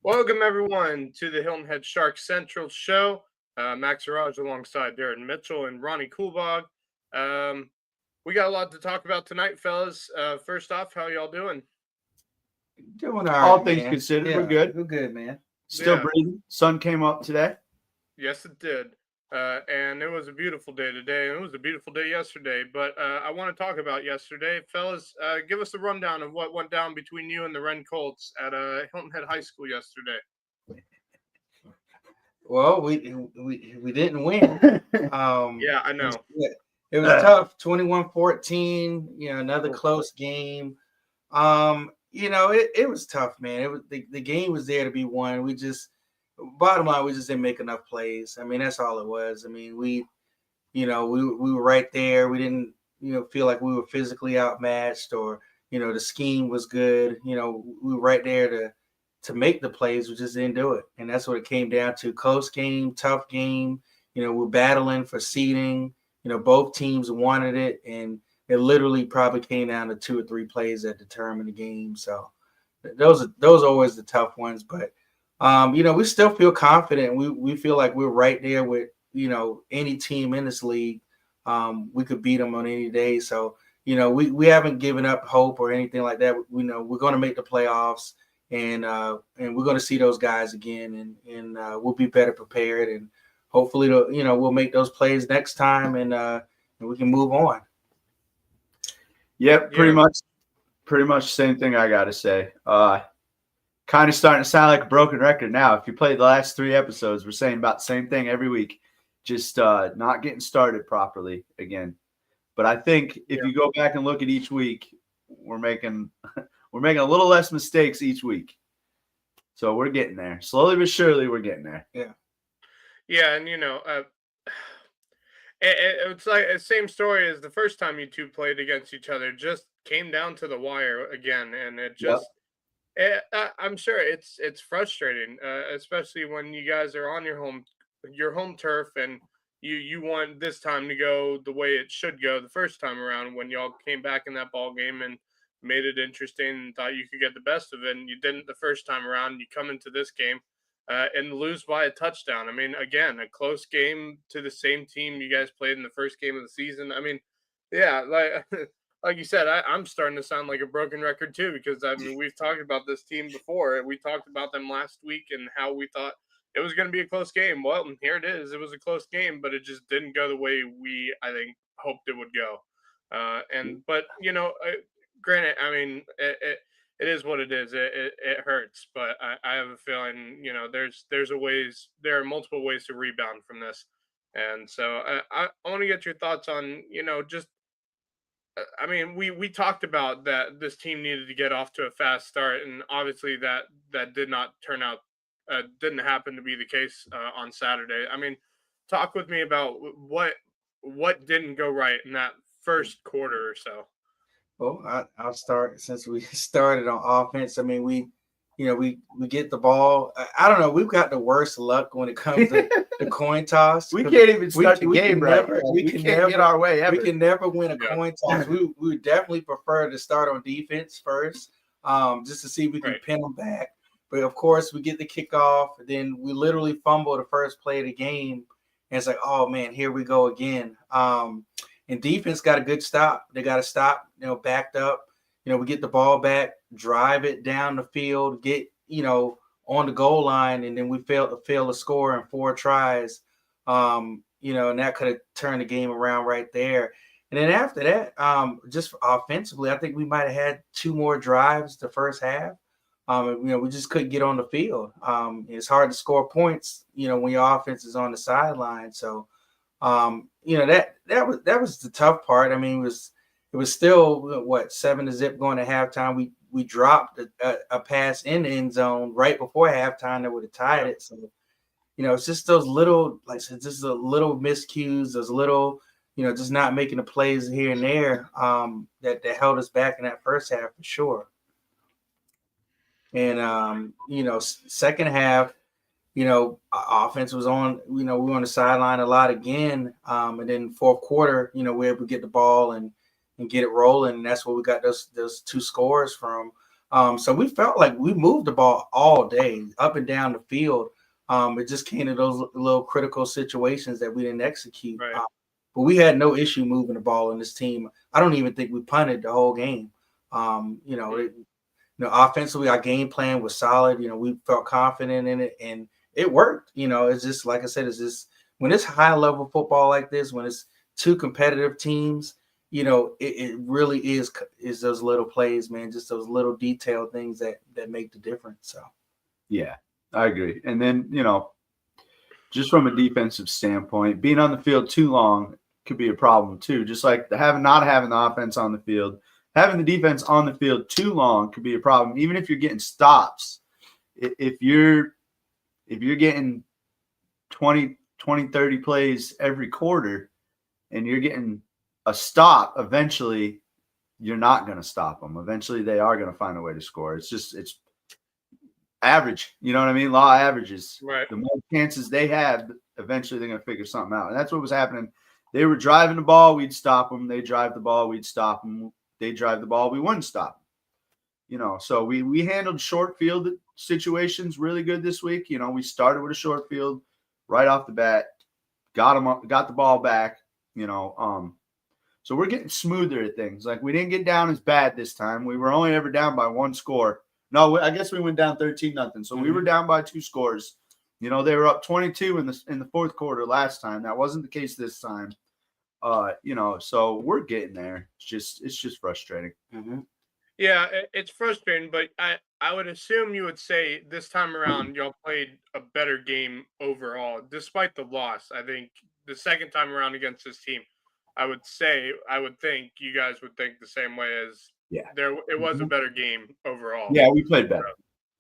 Welcome, everyone, to the Hilton Head Sharks Central show. Max Arraj alongside Darren Mitchell and Ronnie Coolbog. Um, we got a lot to talk about tonight, fellas. First off, how y'all doing? Doing all All right, things man. considered, Yeah, we're good. We're good, man. Still Yeah, breathing. Sun came up today. yes, it did. And it was a beautiful day today, and it was a beautiful day yesterday. But I want to talk about yesterday. Fellas, give us a rundown of what went down between you and the Ren Colts at Hilton Head High School yesterday. Well, we didn't win. Yeah, I It was, know. yeah, it was tough. 21-14. Another close game. It was tough, man. It was the game was there to be won. Bottom line, we just didn't make enough plays. I mean, that's all it was. I mean, we were right there. We didn't, feel like we were physically outmatched or, the scheme was good. We were right there to make the plays. We just didn't do it. And that's what it came down to. Close game, tough game. We're battling for seeding. Both teams wanted it, and it literally probably came down to 2 or 3 plays that determined the game. So those are always the tough ones. But we still feel confident. We feel like we're right there with any team in this league. We could beat them on any day. So we haven't given up hope or anything like that. We know we're going to make the playoffs, and we're going to see those guys again, and we'll be better prepared, and hopefully we'll make those plays next time, and we can move on. Yep, pretty Yeah. much the same thing I got to say. Kind of starting to sound like a broken record now. If you played the last 3 episodes, we're saying about the same thing every week. Just not getting started properly again. But I think if you go back and look at each week, we're making a little less mistakes each week. So we're getting there. Slowly but surely, we're getting there. Yeah, and it's like the same story as the first time you two played against each other. Just came down to the wire again, and it just. I'm sure it's frustrating, especially when you guys are on your home turf, and you want this time to go the way it should go the first time around when y'all came back in that ball game and made it interesting and thought you could get the best of it, and you didn't the first time around. You come into this game and lose by a touchdown. I mean, again, a close game to the same team you guys played in the first game of the season. I mean, yeah, like like you said, I'm starting to sound like a broken record too, because I mean we've talked about this team before. We talked about them last week and how we thought it was going to be a close game. Well, here it is. It was a close game, but it just didn't go the way I think hoped it would go. But granted, I mean it is what it is. It hurts, but I have a feeling there are multiple ways to rebound from this, and so I want to get your thoughts on just I mean, we talked about that this team needed to get off to a fast start, and obviously that did not turn out, didn't happen to be the case on Saturday. I mean, talk with me about what didn't go right in that first quarter or so. Well, I'll start since we started on offense. I mean, we get the ball. I don't know. We've got the worst luck when it comes to the coin toss. We can't even start the we game can right. never, We can't get our way ever. We can never win a Yeah. coin toss. We would definitely prefer to start on defense first, just to see if we can Right. pin them back. But of course, we get the kickoff, then we literally fumble the first play of the game, and it's like, oh man, here we go again. And defense got a good stop. They got to stop, backed up. We get the ball back, drive it down the field, get, on the goal line, and then we fail to score in 4 tries. And that could have turned the game around right there. And then after that, just offensively, I think we might have had 2 more drives the first half. We just couldn't get on the field. It's hard to score points, when your offense is on the sideline. So, that was the tough part. I mean, it was still 7-0 going to halftime. We dropped a pass in the end zone right before halftime that would have tied it. So, it's just those little, like I said, just a little miscues, those little, just not making the plays here and there that held us back in that first half for sure. And second half, offense was on, we were on the sideline a lot again. And then fourth quarter, we were able to get the ball and get it rolling. And that's where we got those 2 scores from. So we felt like we moved the ball all day, up and down the field. It just came to those little critical situations that we didn't execute. Right. But we had no issue moving the ball in this team. I don't even think we punted the whole game. Offensively, our game plan was solid. We felt confident in it, and it worked. It's just like I said, it's just when it's high level football like this, when it's two competitive teams, it really is those little plays, man, just those little detailed things that make the difference. So, yeah, I agree. And then, just from a defensive standpoint, being on the field too long could be a problem too. Just like not having the offense on the field, having the defense on the field too long could be a problem. Even if you're getting stops, if you're getting 20, 30 plays every quarter and you're getting a stop, eventually you're not going to stop them. Eventually they are going to find a way to score. It's average. You know what I mean? Law of averages. Right. The more chances they have, eventually they're going to figure something out. And that's what was happening. They were driving the ball, we'd stop them. They drive the ball, we'd stop them. They drive the ball, we wouldn't stop them. So we handled short field situations really good this week. We started with a short field right off the bat, got the ball back, so we're getting smoother at things. Like, we didn't get down as bad this time. We were only ever down by one score. No, I guess we went down 13-0. So we were down by 2 scores. They were up 22 in the fourth quarter last time. That wasn't the case this time. So we're getting there. It's just frustrating. Mm-hmm. Yeah, it's frustrating, but I would assume you would say this time around y'all played a better game overall, despite the loss. I think the second time around against this team, I would think you guys would think the same way as it was a better game overall. Yeah, we played better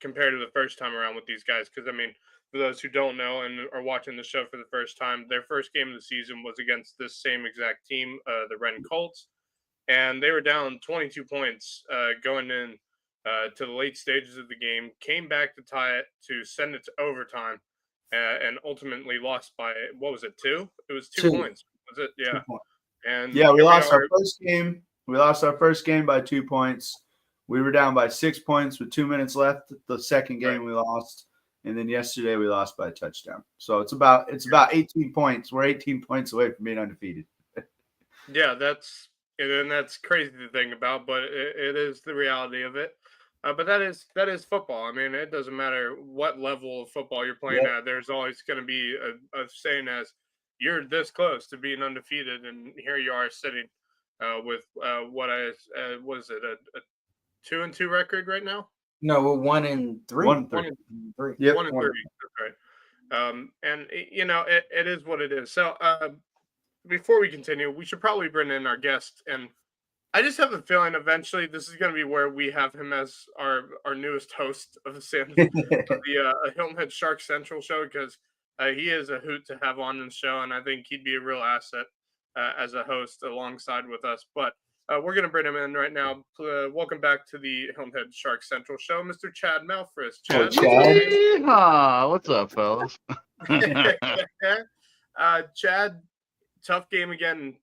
compared to the first time around with these guys. Because, I mean, for those who don't know and are watching the show for the first time, their first game of the season was against this same exact team, the Ren Colts. And they were down 22 points going in to the late stages of the game, came back to tie it, to send it to overtime, and ultimately lost by, what was it, 2? It was 2 points. Was it? Yeah. 2 points. And yeah, we lost our first game. We lost our first game by 2 points. We were down by 6 points with 2 minutes left. The second game we lost. And then yesterday we lost by a touchdown. So it's about 18 points. We're 18 points away from being undefeated. Yeah, that's crazy to think about, but it is the reality of it. But that is football. I mean, it doesn't matter what level of football you're playing at. There's always going to be a saying as you're this close to being undefeated, and here you are sitting with was it a 2-2 record right now? No, we're 1-3. 1-3. Yep, 1-3. That's right. And it is what it is. So before we continue, we should probably bring in our guest, and I just have a feeling eventually this is going to be where we have him as our newest host of the Hilton Head Sharks Central show, because he is a hoot to have on the show, and I think he'd be a real asset as a host alongside with us. But we're going to bring him in right now. Welcome back to the Hilton Head Sharks Central show, Mr. Chad Malfris. Chad. What's up, fellas? Chad, tough game again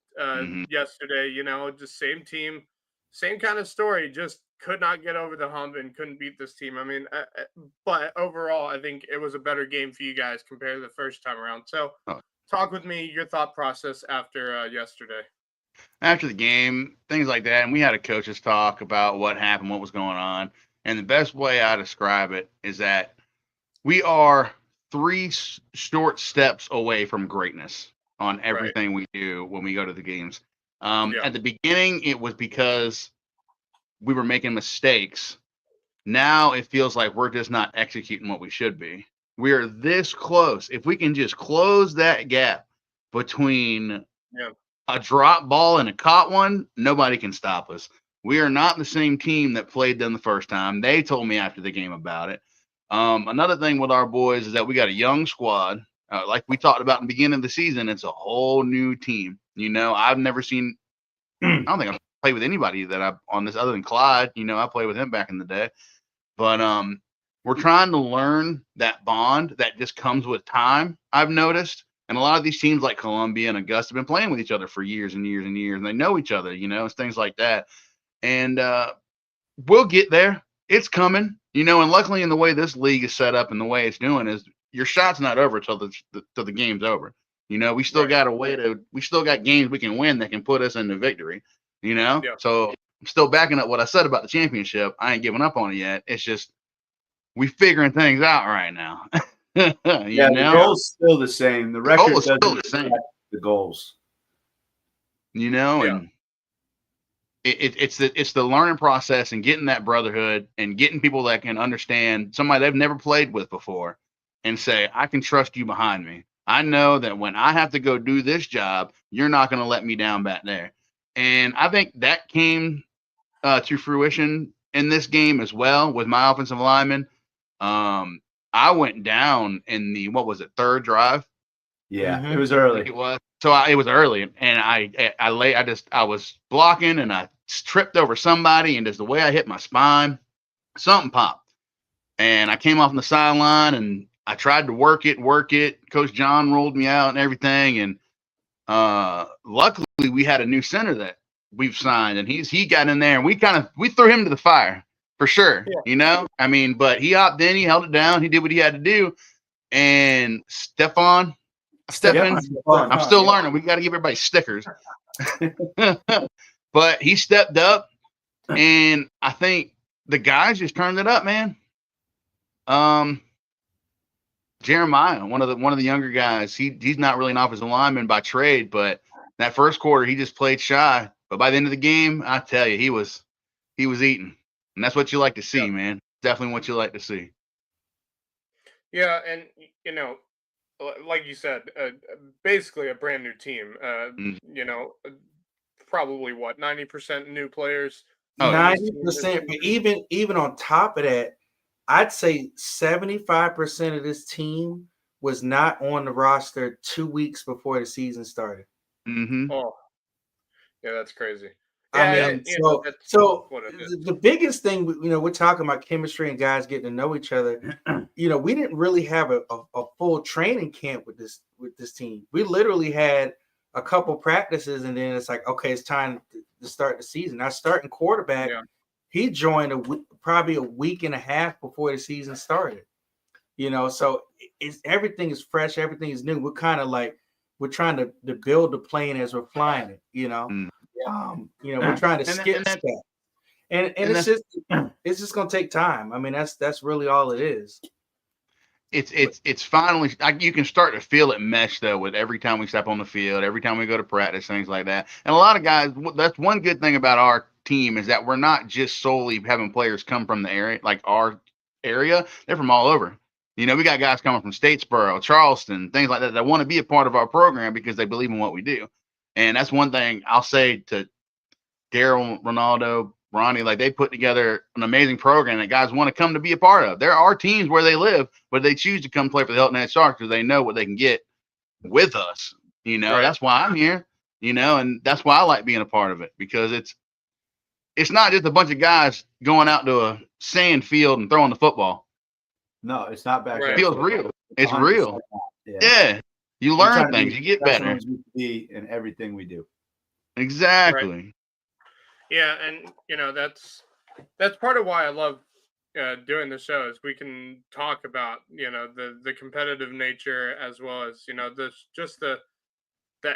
yesterday. Just same team, same kind of story. Just could not get over the hump and couldn't beat this team. I mean, but overall, I think it was a better game for you guys compared to the first time around. So talk with me, your thought process after yesterday. After the game, things like that. And we had a coaches talk about what happened, what was going on. And the best way I describe it is that we are 3 short steps away from greatness on everything we do when we go to the games. At the beginning, it was because we were making mistakes. Now it feels like we're just not executing what we should be. We are this close. If we can just close that gap between a drop ball and a caught one, nobody can stop us. We are not the same team that played them the first time. They told me after the game about it. Another thing with our boys is that we got a young squad. Like we talked about in the beginning of the season, it's a whole new team. I've never seen – I don't think I've played with anybody that on this other than Clyde. I played with him back in the day. But we're trying to learn that bond that just comes with time, I've noticed. And a lot of these teams like Columbia and Augusta have been playing with each other for years and years and years, and they know each other, it's things like that. And we'll get there. it's coming, you know, and luckily in the way this league is set up and the way it's doing is your shot's not over till the game's over. You know, we still got we still got games we can win that can put us into victory, you know? Yeah. So I'm still backing up what I said about the championship. I ain't giving up on it yet. It's just we figuring things out right now. Yeah, the goal's still the same. The record doesn't reflect the goals. You know, and it's the learning process and getting that brotherhood and getting people that can understand somebody they've never played with before and say, I can trust you behind me. I know that when I have to go do this job, you're not going to let me down back there. And I think that came to fruition in this game as well with my offensive lineman. I went down in the, what was it, third drive? Yeah, it was early. It was. So it was early, and I was blocking, and I tripped over somebody, and just the way I hit my spine, something popped, and I came off on the sideline, and I tried to work it. Coach John rolled me out and everything, and luckily we had a new center that we've signed, and he got in there, and we threw him to the fire for sure. Yeah. You know, I mean, but he hopped in, he held it down, he did what he had to do, and Stefan. I'm still learning. We got to give everybody stickers. But he stepped up, and I think the guys just turned it up, man. Jeremiah, one of the younger guys, he's not really an offensive lineman by trade, but that first quarter he just played shy. But by the end of the game, I tell you, he was eating, and that's what you like to see, man. Definitely what you like to see. Yeah, and you know, like you said, basically a brand new team. You know, probably 90% new players. 90%, but even on top of that, I'd say 75% of this team was not on the roster 2 weeks before the season started. Mm-hmm. Oh, yeah, that's crazy. Yeah, I mean, so the biggest thing, you know, we're talking about chemistry and guys getting to know each other. You know, we didn't really have a full training camp with this team. We literally had a couple practices, and then it's like, okay, it's time to start the season. Our starting quarterback, he joined probably a week and a half before the season started. You know, so everything is fresh, everything is new. We're kind of like we're trying to build the plane as we're flying it. You know. You know, we're trying to skip steps, and it's just gonna take time. I mean, that's really all it is. It's finally you can start to feel it mesh though with every time we step on the field, every time we go to practice, things like that. And a lot of guys, that's one good thing about our team is that we're not just solely having players come from the area, like our area. They're from all over. You know, we got guys coming from Statesboro, Charleston, things like that want to be a part of our program because they believe in what we do. And that's one thing I'll say to Daryl, Ronaldo, Ronnie, like they put together an amazing program that guys want to come to be a part of. There are teams where they live, but they choose to come play for the Hilton Head Sharks because they know what they can get with us. You know, That's why I'm here, you know, and that's why I like being a part of it because it's not just a bunch of guys going out to a sand field and throwing the football. No, it's not back. It feels real. It's real. Yeah. You learn things. You get better. Be in everything we do. Exactly. Right. Yeah, and you know that's part of why I love doing the show is we can talk about the competitive nature as well as the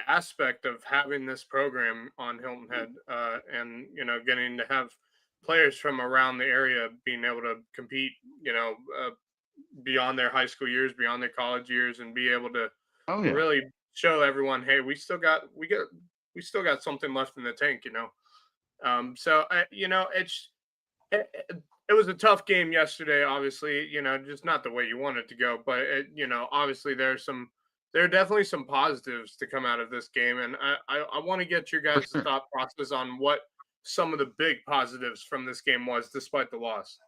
aspect of having this program on Hilton Head and getting to have players from around the area being able to compete beyond their high school years, beyond their college years, and be able to really show everyone, hey, we still got something left in the tank, So it was a tough game yesterday. Obviously, just not the way you want it to go, but obviously there are definitely some positives to come out of this game, and I want to get your guys' thought process on what some of the big positives from this game was, despite the loss.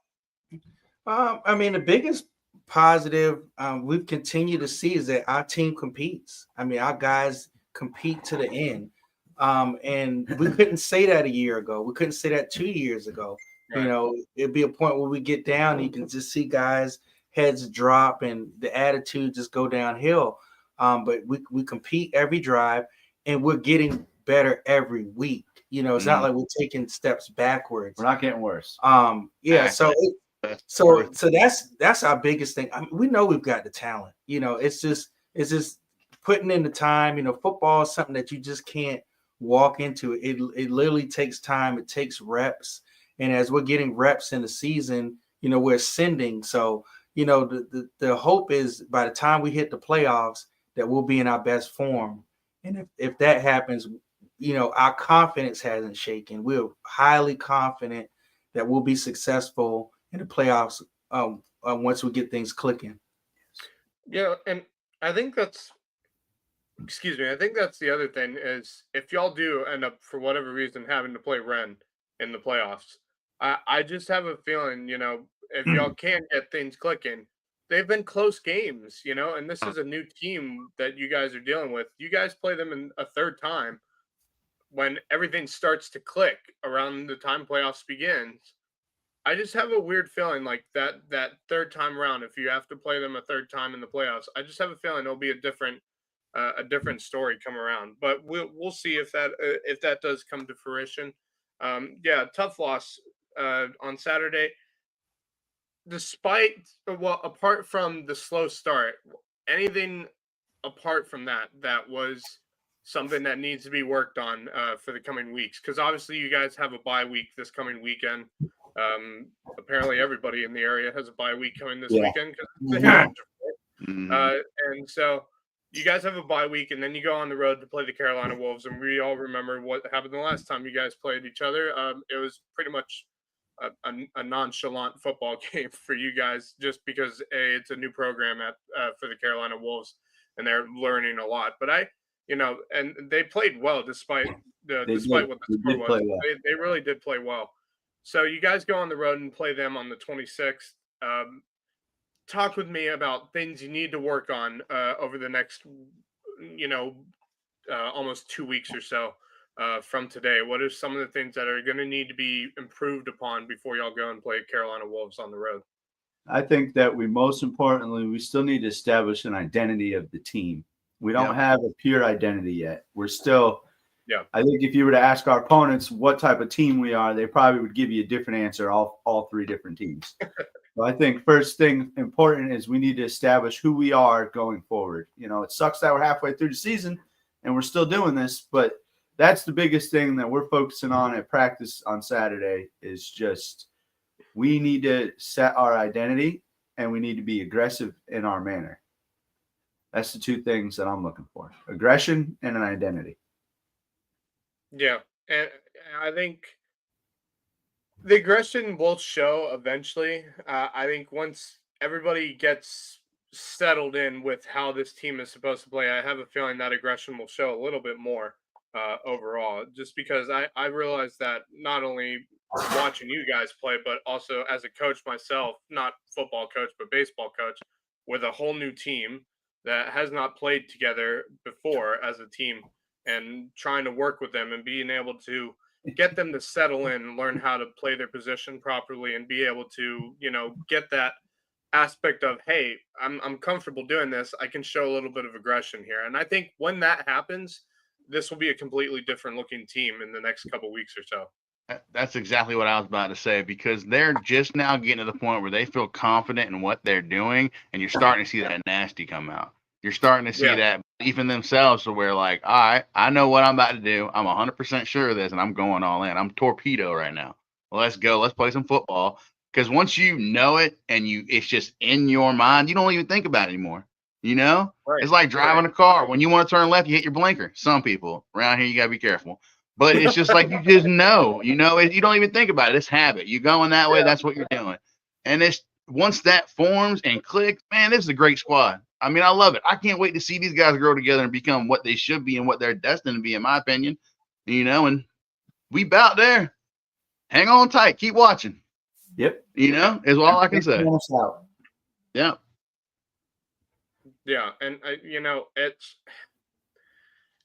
I mean, the biggest positive we've continued to see is that our team competes. I mean, our guys compete to the end. And we couldn't say that a year ago. We couldn't say that 2 years ago. Right. It'd be a point where we get down, and you can just see guys' heads drop and the attitude just go downhill. But we compete every drive, and we're getting better every week. You know, it's not like we're taking steps backwards. We're not getting worse. Yeah. Exactly. So that's our biggest thing. I mean, we know we've got the talent. You know, it's just putting in the time. You know, football is something that you just can't walk into. It literally takes time. It takes reps. And as we're getting reps in the season, you know, we're ascending. So, you know, the hope is by the time we hit the playoffs that we'll be in our best form. And if that happens, you know, our confidence hasn't shaken. We're highly confident that we'll be successful in the playoffs once we get things clicking. Yeah, and I think that's I think that's the other thing is if y'all do end up for whatever reason having to play Ren in the playoffs, I just have a feeling, you know, if y'all can get things clicking, they've been close games, you know, and this is a new team that you guys are dealing with. You guys play them in a third time when everything starts to click around the time playoffs begins. I just have a weird feeling like that third time around, if you have to play them a third time in the playoffs, I just have a feeling it'll be a different story come around. But we'll see if that does come to fruition. Yeah, tough loss on Saturday. Despite apart from the slow start, anything apart from that was something that needs to be worked on for the coming weeks. Because obviously you guys have a bye week this coming weekend. Apparently everybody in the area has a bye week coming this weekend because it's a Heritage Report. And so you guys have a bye week, and then you go on the road to play the Carolina Wolves, and we all remember what happened the last time you guys played each other. It was pretty much a nonchalant football game for you guys, just because it's a new program for the Carolina Wolves, and they're learning a lot. But and they played well despite what the score was. Well. They really did play well. So you guys go on the road and play them on the 26th. Talk with me about things you need to work on over the next, almost 2 weeks or so from today. What are some of the things that are going to need to be improved upon before y'all go and play Carolina Wolves on the road? I think that most importantly, we still need to establish an identity of the team. We don't have a pure identity yet. We're still – I think if you were to ask our opponents what type of team we are, they probably would give you a different answer, all three different teams. So I think first thing important is we need to establish who we are going forward. You know, it sucks that we're halfway through the season and we're still doing this, but that's the biggest thing that we're focusing on at practice on Saturday is just we need to set our identity and we need to be aggressive in our manner. That's the two things that I'm looking for, aggression and an identity. Yeah, and I think the aggression will show eventually. I think once everybody gets settled in with how this team is supposed to play, I have a feeling that aggression will show a little bit more overall. Just because I realize that not only watching you guys play, but also as a coach myself, not football coach, but baseball coach, with a whole new team that has not played together before as a team, and trying to work with them and being able to get them to settle in and learn how to play their position properly and be able to, get that aspect of, hey, I'm comfortable doing this. I can show a little bit of aggression here. And I think when that happens, this will be a completely different looking team in the next couple weeks or so. That's exactly what I was about to say, because they're just now getting to the point where they feel confident in what they're doing, and you're starting to see that nasty come out. You're starting to see that belief in themselves to where, like, all right, I know what I'm about to do. I'm 100% sure of this, and I'm going all in. I'm torpedo right now. Well, let's go. Let's play some football. Because once you know it and it's just in your mind, you don't even think about it anymore. You know? Right. It's like driving a car. When you want to turn left, you hit your blinker. Some people around here, you got to be careful. But it's just like you just know. You don't even think about it. It's habit. You're going that way. That's what you're doing. And once that forms and clicks, man, this is a great squad. I mean, I love it. I can't wait to see these guys grow together and become what they should be and what they're destined to be, in my opinion. And we about there. Hang on tight. Keep watching. Yep. Is all I can say. Yeah. Yeah. And,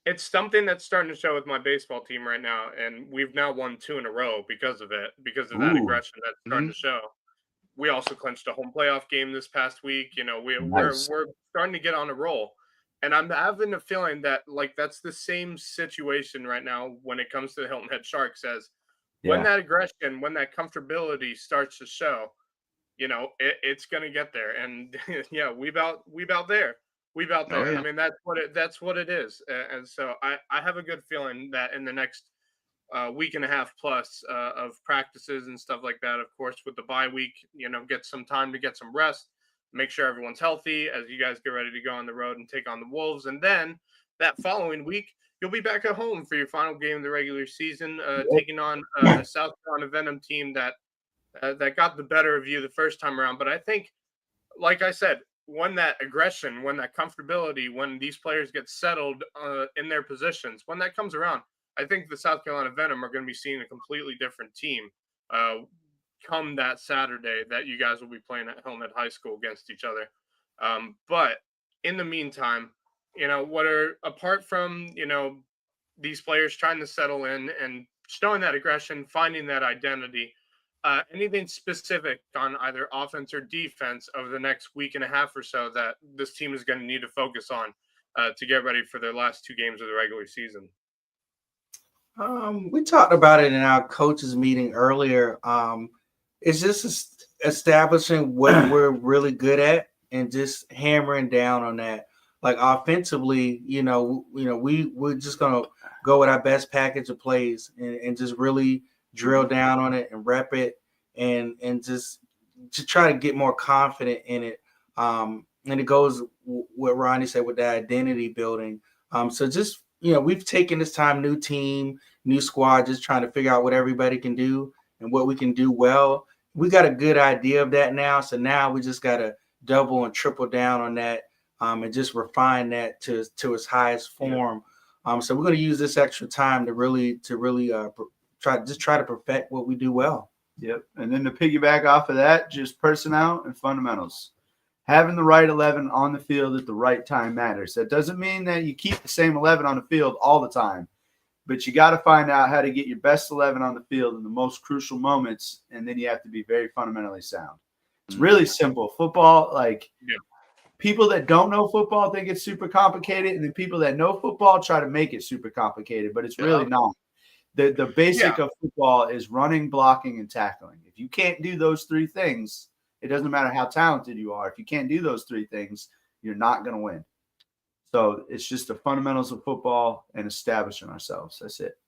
it's something that's starting to show with my baseball team right now. And we've now won 2 in a row because of it, because of that aggression that's starting to show. We also clinched a home playoff game this past week. We're starting to get on a roll. And I'm having a feeling that like that's the same situation right now when it comes to the Hilton Head Sharks as when Yeah. that aggression, when that comfortability starts to show, it's gonna get there. And yeah, we about there. We about Oh there. I yeah. mean, that's what it is. And so I have a good feeling that in the next week and a half plus of practices and stuff like that. Of course, with the bye week, get some time to get some rest, make sure everyone's healthy as you guys get ready to go on the road and take on the Wolves. And then that following week, you'll be back at home for your final game of the regular season, taking on a South Carolina Venom team that got the better of you the first time around. But I think, like I said, when that aggression, when that comfortability, when these players get settled in their positions, when that comes around, I think the South Carolina Venom are going to be seeing a completely different team uh, come that Saturday that you guys will be playing at Helmet High School against each other. But in the meantime, what are apart from these players trying to settle in and showing that aggression, finding that identity. Anything specific on either offense or defense over the next week and a half or so that this team is going to need to focus on to get ready for their last two games of the regular season? We talked about it in our coaches meeting earlier. It's just establishing what we're really good at and just hammering down on that. Like offensively, we're just gonna go with our best package of plays and just really drill down on it and rep it and just to try to get more confident in it. And it goes what Ronnie said with the identity building. So just we've taken this time, new team, new squad, just trying to figure out what everybody can do and what we can do well. We got a good idea of that now. So now we just got to double and triple down on that and just refine that to its highest form. So we're going to use this extra time to really try to perfect what we do well. Yep. And then to piggyback off of that, just personnel and fundamentals. Having the right 11 on the field at the right time matters. That doesn't mean that you keep the same 11 on the field all the time, but you got to find out how to get your best 11 on the field in the most crucial moments, and then you have to be very fundamentally sound. It's really simple. Football, people that don't know football think it's super complicated, and then people that know football try to make it super complicated, but it's really not. The basic of football is running, blocking, and tackling. If you can't do those three things, it doesn't matter how talented you are. If you can't do those three things, you're not going to win. So it's just the fundamentals of football and establishing ourselves. That's it.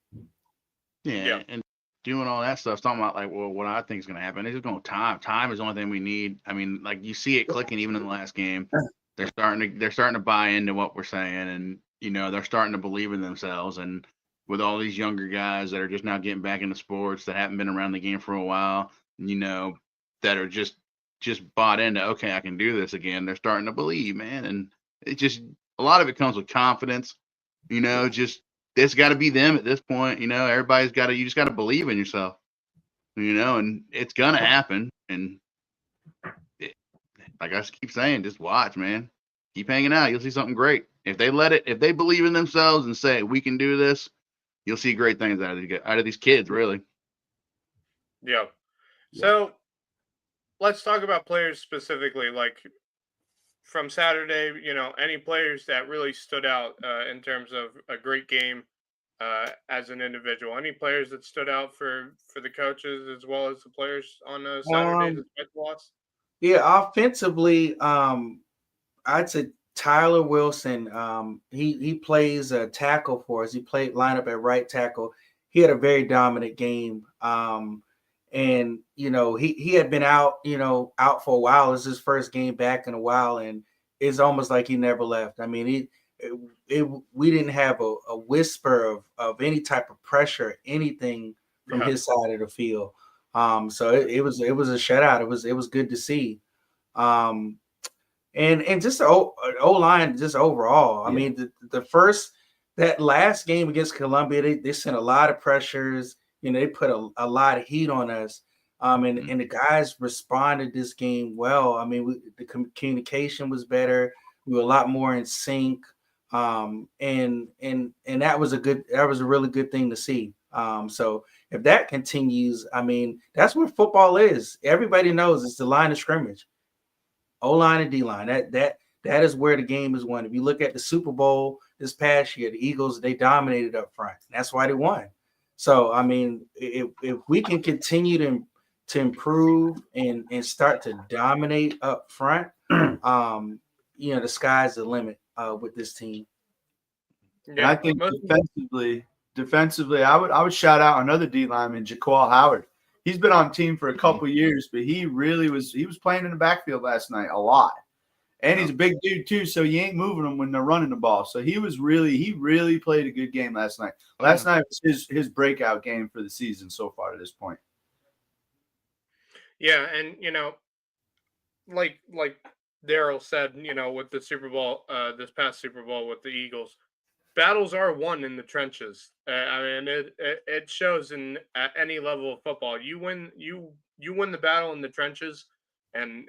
Yeah. And doing all that stuff, talking about what I think is going to happen. It's going time. Time is the only thing we need. I mean, you see it clicking even in the last game. They're starting to buy into what we're saying, and they're starting to believe in themselves. And with all these younger guys that are just now getting back into sports that haven't been around the game for a while, that are just bought into, okay, I can do this again. They're starting to believe, man. And it just, a lot of it comes with confidence, just it's got to be them at this point. You just got to believe in yourself, and it's going to happen. And like I keep saying, just watch, man, keep hanging out. You'll see something great. If they believe in themselves and say, we can do this, you'll see great things out of these kids, really. Yeah. So let's talk about players specifically, like from Saturday, any players that really stood out in terms of a great game as an individual. Any players that stood out for the coaches as well as the players on Saturday despite the loss? Yeah, offensively, I'd say Tyler Wilson. He plays a tackle for us. He played lineup at right tackle. He had a very dominant game. And he had been out for a while. It's his first game back in a while, and it's almost like he never left. I mean, we didn't have a whisper of any type of pressure, anything from his side of the field. So it was a shutout. It was good to see. And just the O-line just overall. I mean, that last game against Columbia, they sent a lot of pressures. They put a lot of heat on us. And the guys responded this game well. I mean, the communication was better. We were a lot more in sync. And that was a really good thing to see. So if that continues, I mean, that's what football is. Everybody knows it's the line of scrimmage. O-line and D-line. that is where the game is won. If you look at the Super Bowl this past year, the Eagles, they dominated up front. That's why they won. So, I mean, if we can continue to improve and start to dominate up front, the sky's the limit with this team. And I think defensively, I would shout out another D lineman, Jaqual Howard. He's been on the team for a couple years, but he was playing in the backfield last night a lot. And he's a big dude too, so you ain't moving him when they're running the ball. So he really played a good game last night. Last night was his breakout game for the season so far to this point. Yeah, and like Daryl said, with the Super Bowl, this past Super Bowl with the Eagles, battles are won in the trenches. I mean, it shows in at any level of football. You win the battle in the trenches, and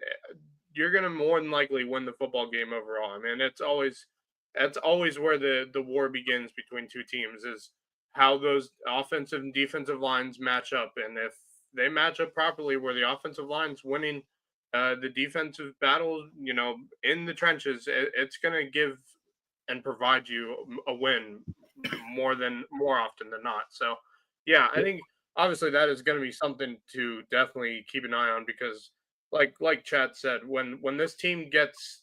you're gonna more than likely win the football game overall. I mean, that's always where the war begins between two teams, is how those offensive and defensive lines match up, and if they match up properly, where the offensive line's winning the defensive battle, in the trenches, it's gonna give and provide you a win more often than not. So, yeah, I think obviously that is going to be something to definitely keep an eye on, because like Chad said, when this team gets,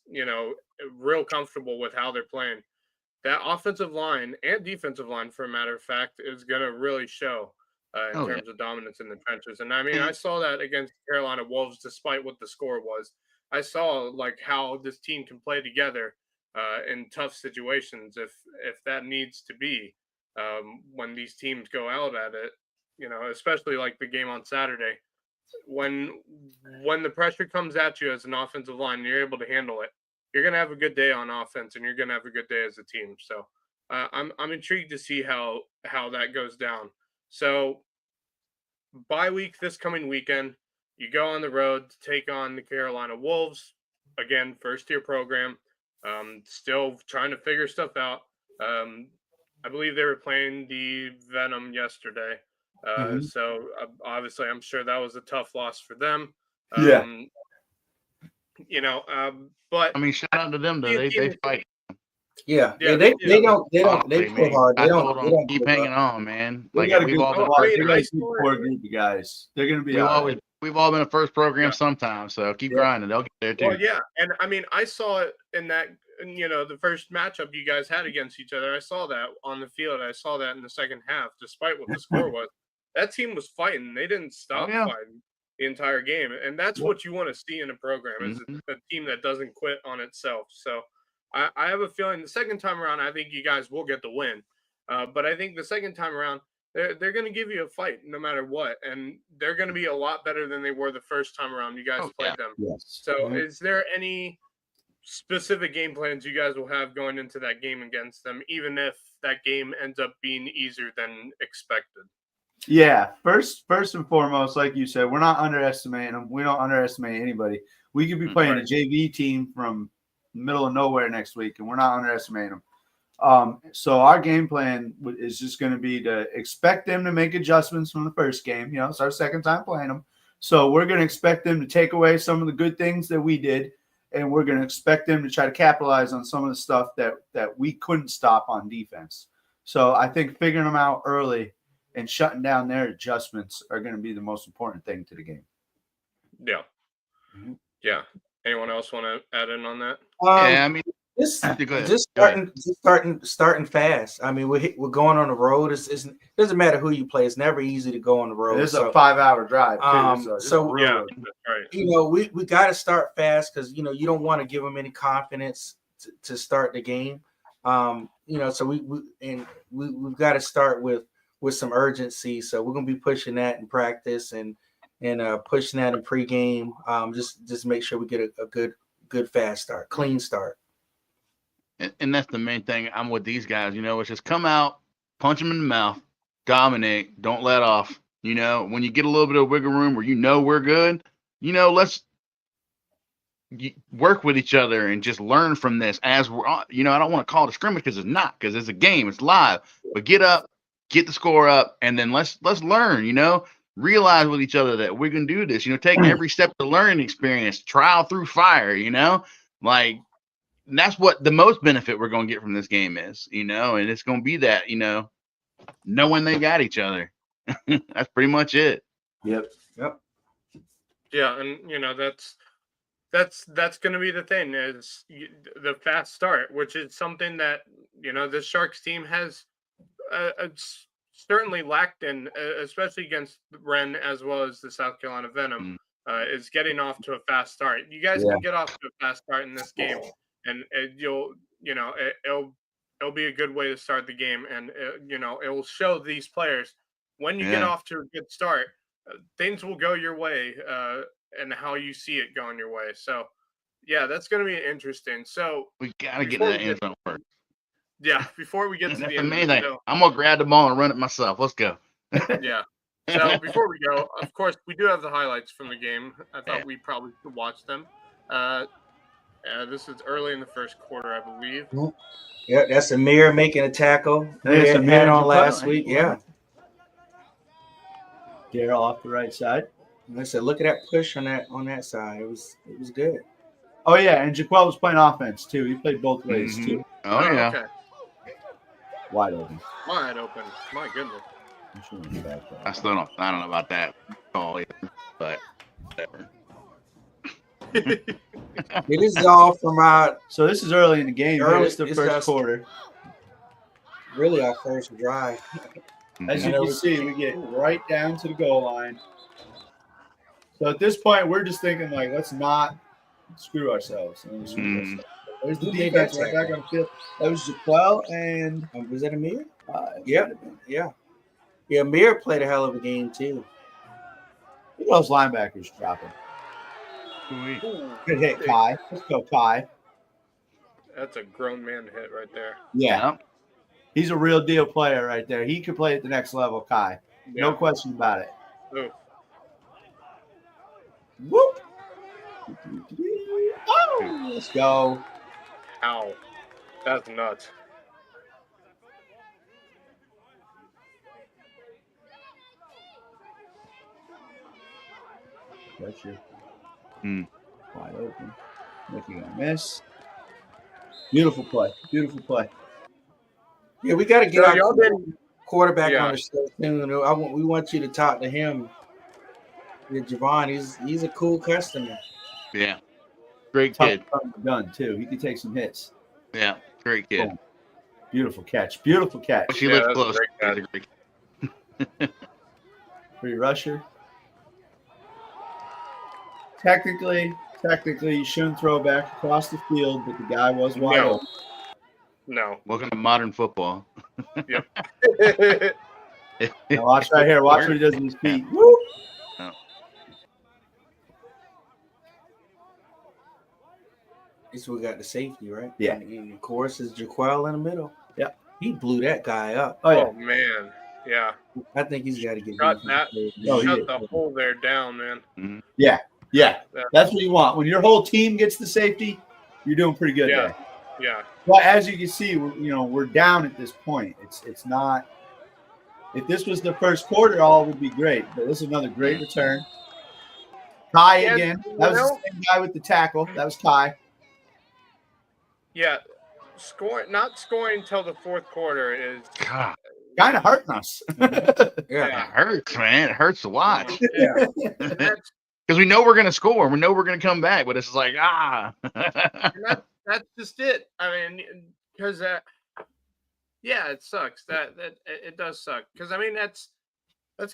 real comfortable with how they're playing, that offensive line and defensive line, for a matter of fact, is going to really show in terms of dominance in the trenches. And I mean, I saw that against Carolina Wolves, despite what the score was. I saw how this team can play together in tough situations, if that needs to be, when these teams go out at it, especially like the game on Saturday, when the pressure comes at you as an offensive line and you're able to handle it, you're going to have a good day on offense, and you're going to have a good day as a team. So I'm intrigued to see how that goes down. So bye week this coming weekend, you go on the road to take on the Carolina Wolves. Again, first year program, still trying to figure stuff out. I believe they were playing the Venom yesterday. So obviously I'm sure that was a tough loss for them. But I mean, shout out to them though. They fight. Yeah, they don't play hard. They don't keep hanging on, man. They got a good core group of guys. They're gonna be we've all been a first program sometime, so keep grinding. They'll get there too. Well, yeah, and I mean, I saw it in that, the first matchup you guys had against each other. I saw that on the field. I saw that in the second half, despite what the score was. That team was fighting. They didn't stop fighting the entire game, and that's what you want to see in a program, is a team that doesn't quit on itself. So I have a feeling the second time around, I think you guys will get the win. But I think the second time around, they're going to give you a fight no matter what, and they're going to be a lot better than they were the first time around you guys played them. Yes. So is there any specific game plans you guys will have going into that game against them, even if that game ends up being easier than expected? Yeah, first and foremost, like you said, we're not underestimating them. We don't underestimate anybody. We could be playing a JV team from the middle of nowhere next week, and we're not underestimating them. So our game plan is just going to be to expect them to make adjustments from the first game. It's our second time playing them. So we're going to expect them to take away some of the good things that we did, and we're going to expect them to try to capitalize on some of the stuff that we couldn't stop on defense. So I think figuring them out early and shutting down their adjustments are going to be the most important thing to the game. Yeah. Yeah. Anyone else want to add in on that? I mean, just starting fast. I mean, we're going on the road. It doesn't matter who you play. It's never easy to go on the road. It's a 5-hour drive. We got to start fast, because you don't want to give them any confidence to start the game. So we've got to start with some urgency. So we're gonna be pushing that in practice and pushing that in pregame. Just make sure we get a good fast start, clean start. And that's the main thing. I'm with these guys. It's just come out, punch them in the mouth, dominate, don't let off. When you get a little bit of wiggle room where we're good, let's work with each other and just learn from this as we're on. I don't want to call it a scrimmage, because it's not, because it's a game, it's live. But get up, get the score up, and then let's learn, realize with each other that we're going to do this, take every step of the learning experience, trial through fire, like that's what the most benefit we're going to get from this game is, and it's going to be that, knowing they got each other. That's pretty much it. Yep. Yeah, and that's going to be the thing is the fast start, which is something that the Sharks team has certainly lacked in, especially against Ren as well as the South Carolina Venom. Is getting off to a fast start. You guys can get off to a fast start in this game, and it'll be a good way to start the game, and it will show these players when you get off to a good start, things will go your way, and how you see it going your way. So, yeah, that's going to be interesting. So we gotta get to that end zone first. Yeah, before we get to the end, I'm gonna grab the ball and run it myself. Let's go. Yeah. So before we go, of course, we do have the highlights from the game. I thought we probably should watch them. This is early in the first quarter, I believe. Yeah, that's Amir making a tackle. That's Amir on last week. Yeah. Daryl off the right side. I said, look at that push on that side. It was good. Oh yeah, and Jaquel was playing offense too. He played both ways too. Oh yeah. Okay. Wide open. Wide open. My goodness. I don't know about that call either, but whatever. It is all from our. So this is early in the game. It's the first quarter. Really, our first drive. As you can see, we get right down to the goal line. So at this point, we're just thinking like, let's not screw ourselves. There's the defense right back on the field. That was Jaquel and was that Amir? Yeah. Amir played a hell of a game too. Look at those linebackers dropping. Good hit, Kai. Let's go, Kai. That's a grown man hit right there. Yeah. He's a real deal player right there. He could play at the next level, Kai. Yeah. No question about it. Ooh. Whoop. Oh, let's go. Ow. That's nuts. Pressure. Wide open. Making a miss. Beautiful play. Beautiful play. Yeah, we got to get our quarterback on the show soon. We want you to talk to him. Yeah, Javon, he's a cool customer. Yeah. Great kid. Gun too. He could take some hits. Yeah, great kid. Boom. Beautiful catch. Beautiful catch. But she lives close. Free rusher. Technically, you shouldn't throw back across the field, but the guy was wide open. No. Welcome to modern football. Yep. Now watch right here. Watch what he does with his feet. Woo! No. This we got the safety, right? Yeah. And of course, it's Jaquel in the middle. Yeah. He blew that guy up. Oh man. Yeah. I think he's got to get shut the hole there down, man. Mm-hmm. Yeah. That's what you want. When your whole team gets the safety, you're doing pretty good there. Yeah. Well, as you can see, we're down at this point. It's not. If this was the first quarter, all would be great. But this is another great return. Kai again. That was the same guy with the tackle. That was Kai. Yeah, not scoring until the fourth quarter is kind of hurting us. It hurts, man. It hurts to watch. Yeah. Because we know we're going to score. We know we're going to come back, but it's like, That's just it. I mean, because it sucks. That it does suck. Because I mean, that's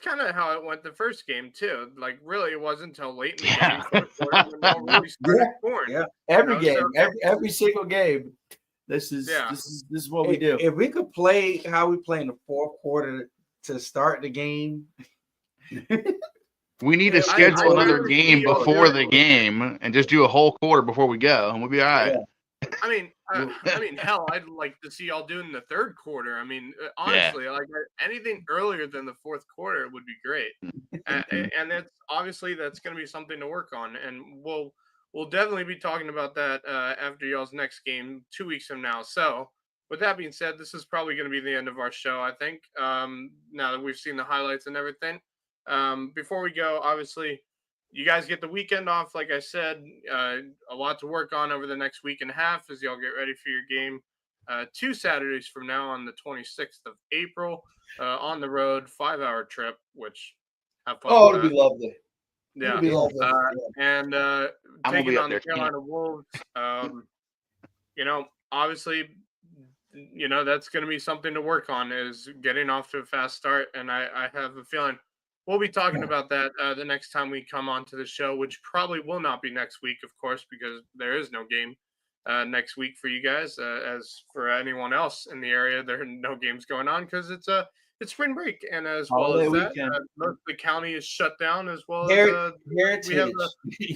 kind of how it went the first game too. Like, really, it wasn't until late in the game when we all really started scoring. Yeah, every game, every single game. This is what we do. If we could play how we play in the fourth quarter to start the game. We need to schedule another game before the game and just do a whole quarter before we go, and we'll be all right. Yeah. I mean, hell, I'd like to see y'all doing the third quarter. I mean, honestly, like anything earlier than the fourth quarter would be great. And that's going to be something to work on, and we'll definitely be talking about that after y'all's next game 2 weeks from now. So, with that being said, this is probably going to be the end of our show, I think. Now that we've seen the highlights and everything. Before we go, obviously, you guys get the weekend off. Like I said, a lot to work on over the next week and a half as y'all get ready for your game 2 Saturdays from now on the 26th of April on the road, 5-hour trip, which have fun Oh, with it'll that. be lovely. Yeah. It'll be lovely. And I'm gonna taking be up on there. the Carolina Wolves, obviously, that's going to be something to work on is getting off to a fast start. And I have a feeling we'll be talking about that the next time we come onto the show, which probably will not be next week, of course, because there is no game next week for you guys. As for anyone else in the area, there are no games going on because it's spring break, and as well Holiday as that, weekend. most of the county is shut down, as well as Heritage.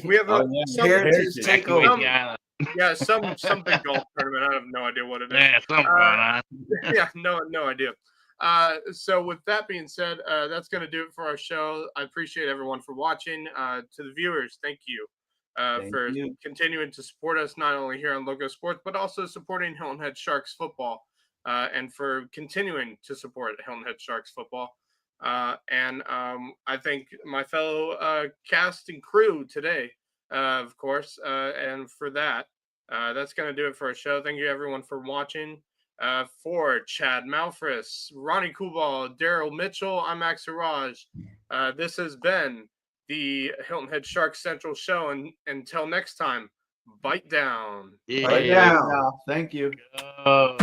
we have Oh, yeah. some, Heritage Evacuate takeover. the island. yeah, something golf tournament. I have no idea what it is. Yeah, something going on. Yeah, no idea. So with that being said, that's going to do it for our show. I appreciate everyone for watching. To the viewers, thank you for continuing to support us, not only here on Lowco Sports, but also supporting Hilton Head Sharks football, and for continuing to support Hilton Head Sharks football. And I thank my fellow cast and crew today, of course, and for that, that's going to do it for our show. Thank you, everyone, for watching. For Chad Malfris, Ronnie Kubal, Daryl Mitchell, I'm Max Arraj. This has been the Hilton Head Sharks Central show. And until next time, bite down. Yeah. Right now. Thank you. Go.